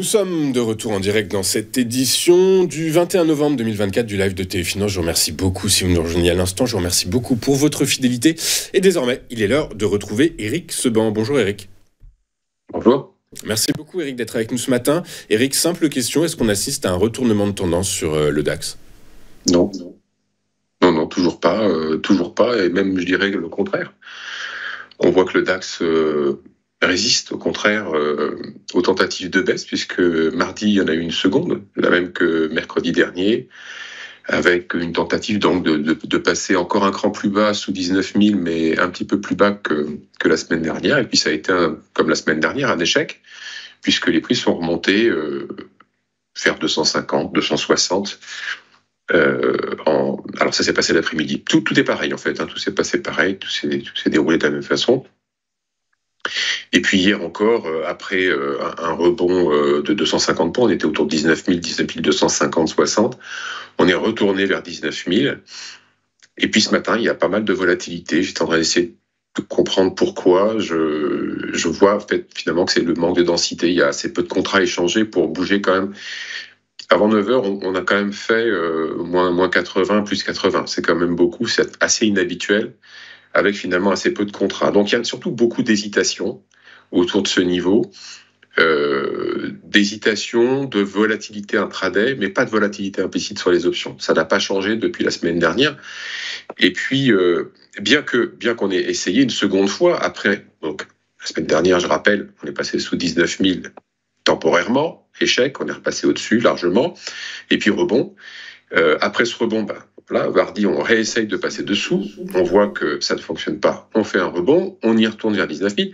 sommes de retour en direct dans cette édition du 21 novembre 2024 du live de Téléfinance. Je vous remercie beaucoup si vous nous rejoignez à l'instant. Je vous remercie beaucoup pour votre fidélité. Et désormais, il est l'heure de retrouver Éric Seban. Bonjour Éric. Bonjour. Merci beaucoup Éric d'être avec nous ce matin. Éric, simple question, est-ce qu'on assiste à un retournement de tendance sur le DAX ? Non, toujours pas, et même je dirais le contraire. On voit que le DAX résiste au contraire aux tentatives de baisse, puisque mardi il y en a eu une seconde, la même que mercredi dernier, avec une tentative donc de passer encore un cran plus bas sous 19 000, mais un petit peu plus bas que la semaine dernière. Et puis ça a été, comme la semaine dernière, un échec, puisque les prix sont remontés vers 250, 260. Alors ça s'est passé l'après-midi. Tout est pareil en fait, tout s'est passé pareil, tout s'est déroulé de la même façon. Et puis hier encore, après un rebond de 250 points, on était autour de 19 000, 19 250, 60. On est retourné vers 19 000. Et puis ce matin, il y a pas mal de volatilité. J'étais en train d'essayer de comprendre pourquoi. Je vois en fait, finalement que c'est le manque de densité. Il y a assez peu de contrats échangés pour bouger quand même. Avant 9h, on a quand même fait moins 80, plus 80. C'est quand même beaucoup, c'est assez inhabituel, avec finalement assez peu de contrats. Donc il y a surtout beaucoup d'hésitation autour de ce niveau, d'hésitation, de volatilité intraday, mais pas de volatilité implicite sur les options. Ça n'a pas changé depuis la semaine dernière. Et puis, bien qu'on ait essayé une seconde fois, après, donc la semaine dernière, je rappelle, on est passé sous 19 000 temporairement, échec, on est repassé au-dessus largement, et puis rebond. Après ce rebond, mardi, on réessaye de passer dessous, on voit que ça ne fonctionne pas, on fait un rebond, on y retourne vers 19 000.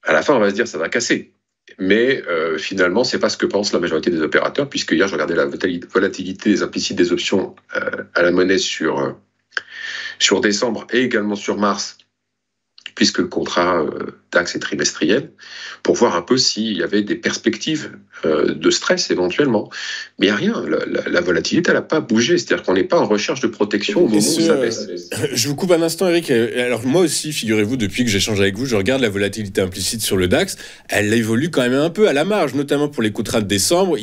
À la fin, on va se dire ça va casser. Mais finalement, c'est pas ce que pense la majorité des opérateurs, puisque hier, je regardais la volatilité des implicites des options à la monnaie sur décembre et également sur mars, puisque le contrat DAX est trimestriel, pour voir un peu s'il y avait des perspectives de stress éventuellement. Mais il n'y a rien, la volatilité, elle n'a pas bougé, c'est-à-dire qu'on n'est pas en recherche de protection au moment où ça baisse. Je vous coupe un instant, Éric. Alors moi aussi, figurez-vous, depuis que j'échange avec vous, je regarde la volatilité implicite sur le DAX. Elle évolue quand même un peu à la marge, notamment pour les contrats de décembre.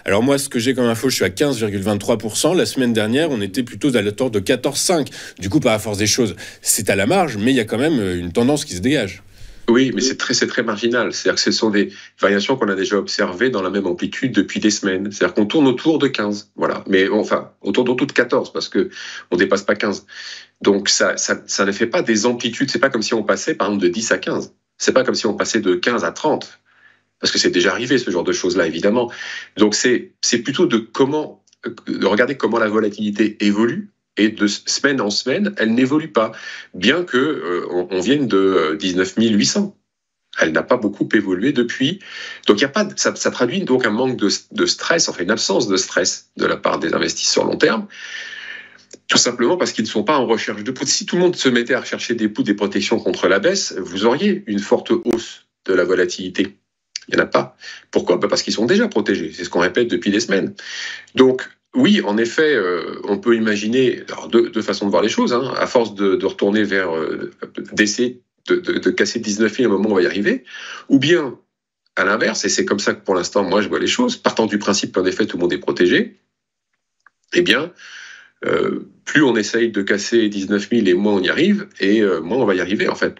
Alors moi, ce que j'ai comme info, je suis à 15,23%. La semaine dernière, on était plutôt à l'auteur de 14,5%. Du coup, par la force des choses, c'est à la marge, mais il y a quand même une tendance qui se dégage. Oui, mais c'est très marginal. C'est-à-dire que ce sont des variations qu'on a déjà observées dans la même amplitude depuis des semaines. C'est-à-dire qu'on tourne autour de 15, voilà. Mais enfin, autour de 14, parce que on dépasse pas 15. Donc ça ne fait pas des amplitudes. C'est pas comme si on passait, par exemple, de 10 à 15. C'est pas comme si on passait de 15 à 30. Parce que c'est déjà arrivé, ce genre de choses-là, évidemment. Donc c'est plutôt de regarder comment la volatilité évolue. Et de semaine en semaine, elle n'évolue pas, bien que on vienne de 19 800. Elle n'a pas beaucoup évolué depuis. Donc il y a pas, ça traduit donc un manque de stress, enfin une absence de stress de la part des investisseurs long terme, tout simplement parce qu'ils ne sont pas en recherche de poudre. Si tout le monde se mettait à rechercher des poudres, des protections contre la baisse, vous auriez une forte hausse de la volatilité. Il n'y en a pas. Pourquoi ? Parce qu'ils sont déjà protégés. C'est ce qu'on répète depuis des semaines. Donc, oui, en effet, on peut imaginer deux façons de voir les choses. À force de retourner vers d'essayer de casser 19 000 à un moment où on va y arriver, ou bien à l'inverse, et c'est comme ça que pour l'instant, moi, je vois les choses, partant du principe qu'en effet, tout le monde est protégé, eh bien, plus on essaye de casser 19 000 et moins on y arrive, et moins on va y arriver. En fait,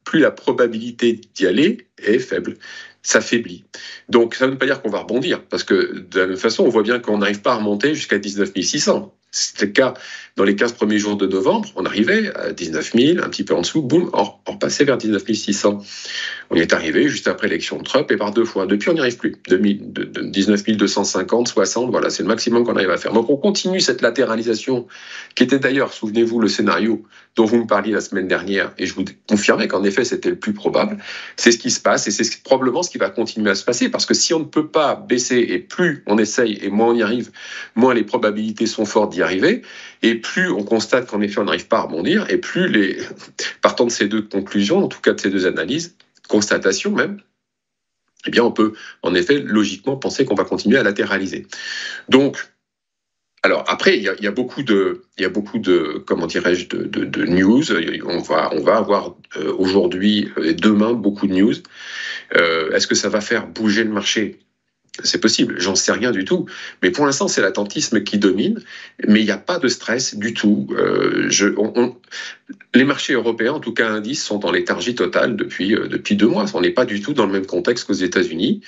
plus la probabilité d'y aller est faible. S'affaiblit. Donc, ça ne veut pas dire qu'on va rebondir, parce que de la même façon, on voit bien qu'on n'arrive pas à remonter jusqu'à 19 600. C'était le cas dans les 15 premiers jours de novembre, on arrivait à 19 000, un petit peu en dessous, boum, on repassait vers 19 600. On y est arrivé juste après l'élection de Trump et par deux fois. Depuis, on n'y arrive plus. 19 250, 60, voilà, c'est le maximum qu'on arrive à faire. Donc, on continue cette latéralisation, qui était d'ailleurs, souvenez-vous, le scénario dont vous me parliez la semaine dernière, et je vous confirmais qu'en effet, c'était le plus probable. C'est ce qui se passe, et c'est probablement ce qui va continuer à se passer, parce que si on ne peut pas baisser, et plus on essaye, et moins on y arrive, moins les probabilités sont fortes d'y arriver, et plus on constate qu'en effet, on n'arrive pas à rebondir, et plus partant de ces deux conclusions, en tout cas de ces deux analyses, constatation même, eh bien on peut en effet logiquement penser qu'on va continuer à latéraliser. Donc, alors après, il y a beaucoup de comment dirais-je de news. On va avoir aujourd'hui et demain beaucoup de news. Est-ce que ça va faire bouger le marché ? C'est possible, j'en sais rien du tout. Mais pour l'instant, c'est l'attentisme qui domine, mais il n'y a pas de stress du tout. Les marchés européens, en tout cas indices, sont en léthargie totale depuis 2 mois. On n'est pas du tout dans le même contexte qu'aux États-Unis.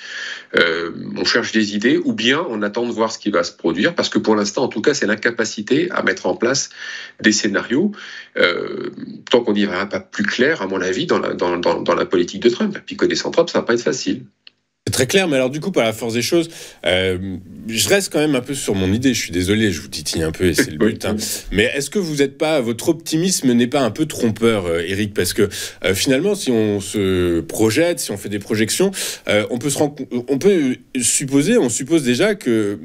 On cherche des idées, ou bien on attend de voir ce qui va se produire, parce que pour l'instant, en tout cas, c'est l'incapacité à mettre en place des scénarios. Tant qu'on n'y verra pas plus clair, à mon avis, dans la politique de Trump. Et puis connaissant Trump, ça va pas être facile. C'est très clair, mais alors du coup, par la force des choses, je reste quand même un peu sur mon idée. Je suis désolé, je vous titille un peu et c'est le but. Hein. Mais est-ce que vous n'êtes pas, votre optimisme n'est pas un peu trompeur, Éric? Parce que finalement, si on se projette, si on fait des projections, on suppose déjà que,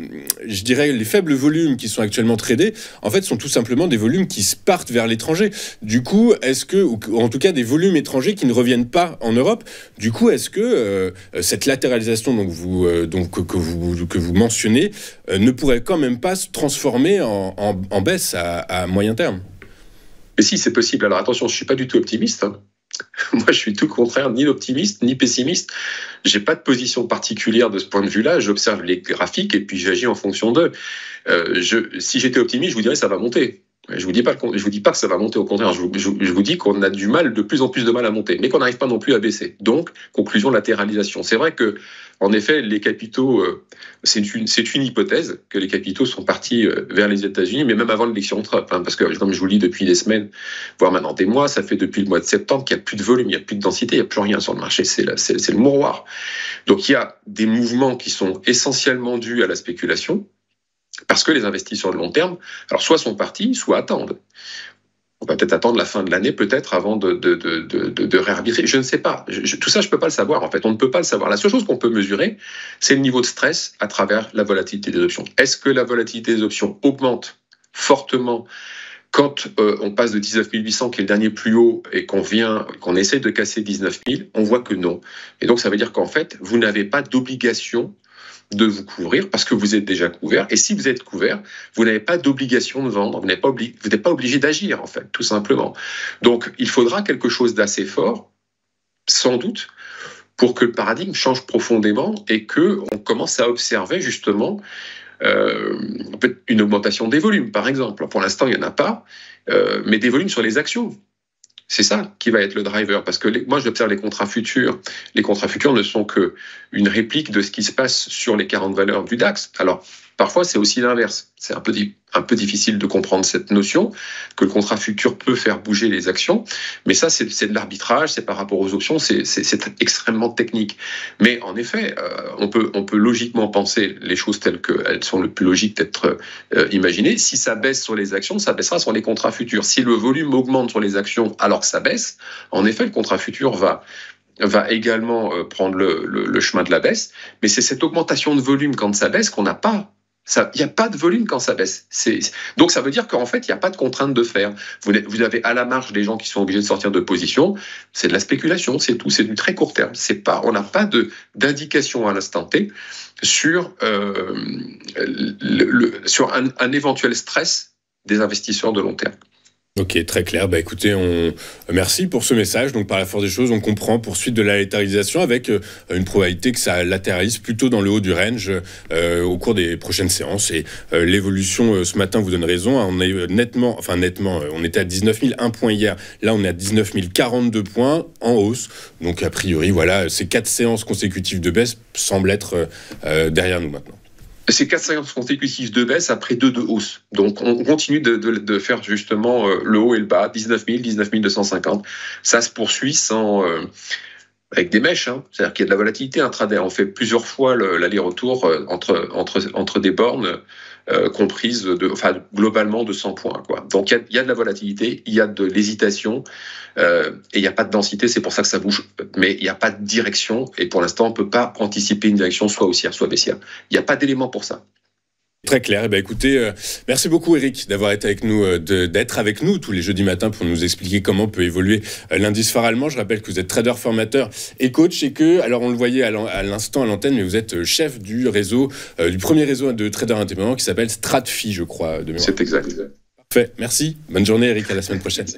je dirais, les faibles volumes qui sont actuellement tradés, en fait, sont tout simplement des volumes qui partent vers l'étranger. Du coup, ou en tout cas des volumes étrangers qui ne reviennent pas en Europe. Du coup, est-ce que cette latéralisation que vous mentionnez ne pourrait quand même pas se transformer en baisse à moyen terme? Mais si, c'est possible. Alors attention, je ne suis pas du tout optimiste. Hein. Moi, je suis tout le contraire, ni optimiste, ni pessimiste. Je n'ai pas de position particulière de ce point de vue-là. J'observe les graphiques et puis j'agis en fonction d'eux. Si j'étais optimiste, je vous dirais que ça va monter. Je vous dis pas que ça va monter, au contraire. Je vous dis qu'on a de plus en plus de mal à monter, mais qu'on n'arrive pas non plus à baisser. Donc, conclusion, latéralisation. C'est vrai que, en effet, les capitaux, c'est une hypothèse que les capitaux sont partis vers les États-Unis, mais même avant l'élection de Trump, hein, parce que, comme je vous le dis depuis des semaines, voire maintenant des mois, ça fait depuis le mois de septembre qu'il n'y a plus de volume, il n'y a plus de densité, il n'y a plus rien sur le marché. C'est le mouroir. Donc, il y a des mouvements qui sont essentiellement dus à la spéculation. Parce que les investisseurs de long terme, alors soit sont partis, soit attendent. On va peut-être attendre la fin de l'année, peut-être, avant de réarbitrer. Je ne sais pas. Tout ça, je ne peux pas le savoir, en fait. On ne peut pas le savoir. La seule chose qu'on peut mesurer, c'est le niveau de stress à travers la volatilité des options. Est-ce que la volatilité des options augmente fortement quand on passe de 19 800, qui est le dernier plus haut, et qu'on essaie de casser 19 000? On voit que non. Et donc, ça veut dire qu'en fait, vous n'avez pas d'obligation de vous couvrir parce que vous êtes déjà couvert. Et si vous êtes couvert, vous n'avez pas d'obligation de vendre. Vous n'êtes pas obligé d'agir, en fait, tout simplement. Donc, il faudra quelque chose d'assez fort, sans doute, pour que le paradigme change profondément et qu'on commence à observer, justement, une augmentation des volumes, par exemple. Pour l'instant, il n'y en a pas, mais des volumes sur les actions. C'est ça qui va être le driver, parce que moi j'observe les contrats futurs. Les contrats futurs ne sont qu'une réplique de ce qui se passe sur les 40 valeurs du DAX. Alors parfois c'est aussi l'inverse. C'est un peu difficile de comprendre cette notion, que le contrat futur peut faire bouger les actions, mais ça c'est de l'arbitrage, c'est par rapport aux options, c'est extrêmement technique. Mais en effet, on peut logiquement penser les choses telles qu'elles sont le plus logiques d'être imaginées. Si ça baisse sur les actions, ça baissera sur les contrats futurs. Si le volume augmente sur les actions alors que ça baisse, en effet le contrat futur va également prendre le chemin de la baisse, mais c'est cette augmentation de volume quand ça baisse qu'on n'a pas. Il n'y a pas de volume quand ça baisse. Donc ça veut dire qu'en fait, il n'y a pas de contrainte de faire. Vous avez à la marge des gens qui sont obligés de sortir de position. C'est de la spéculation, c'est tout. C'est du très court terme. On n'a pas d'indication à l'instant T sur un éventuel stress des investisseurs de long terme. Ok, très clair. Bah écoutez, merci pour ce message. Donc par la force des choses, on comprend poursuite de la latéralisation avec une probabilité que ça latéralise plutôt dans le haut du range au cours des prochaines séances. Et l'évolution ce matin vous donne raison. On est nettement, on était à 19 001 points hier. Là, on est à 19 042 points en hausse. Donc a priori, voilà, ces 4 séances consécutives de baisse semblent être derrière nous maintenant. C'est 4 séances consécutives de baisse après 2 de hausse. Donc, on continue de faire justement le haut et le bas, 19 000, 19 250. Ça se poursuit avec des mèches. Hein. C'est-à-dire qu'il y a de la volatilité intraday. On fait plusieurs fois l'aller-retour entre des bornes comprises globalement de 100 points. Quoi. Donc, il y a de la volatilité, il y a de l'hésitation et il n'y a pas de densité. C'est pour ça que ça bouge. Mais il n'y a pas de direction et pour l'instant, on ne peut pas anticiper une direction soit haussière, soit baissière. Il n'y a pas d'élément pour ça. Très clair. Eh bien, écoutez, merci beaucoup Éric d'avoir été avec nous, d'être avec nous tous les jeudis matins pour nous expliquer comment peut évoluer l'indice phare allemand. Je rappelle que vous êtes trader, formateur et coach et que, alors on le voyait à l'instant à l'antenne, mais vous êtes chef du premier réseau de traders indépendants qui s'appelle Stratfi, je crois. C'est exact. Parfait. Merci. Bonne journée Éric, à la semaine prochaine.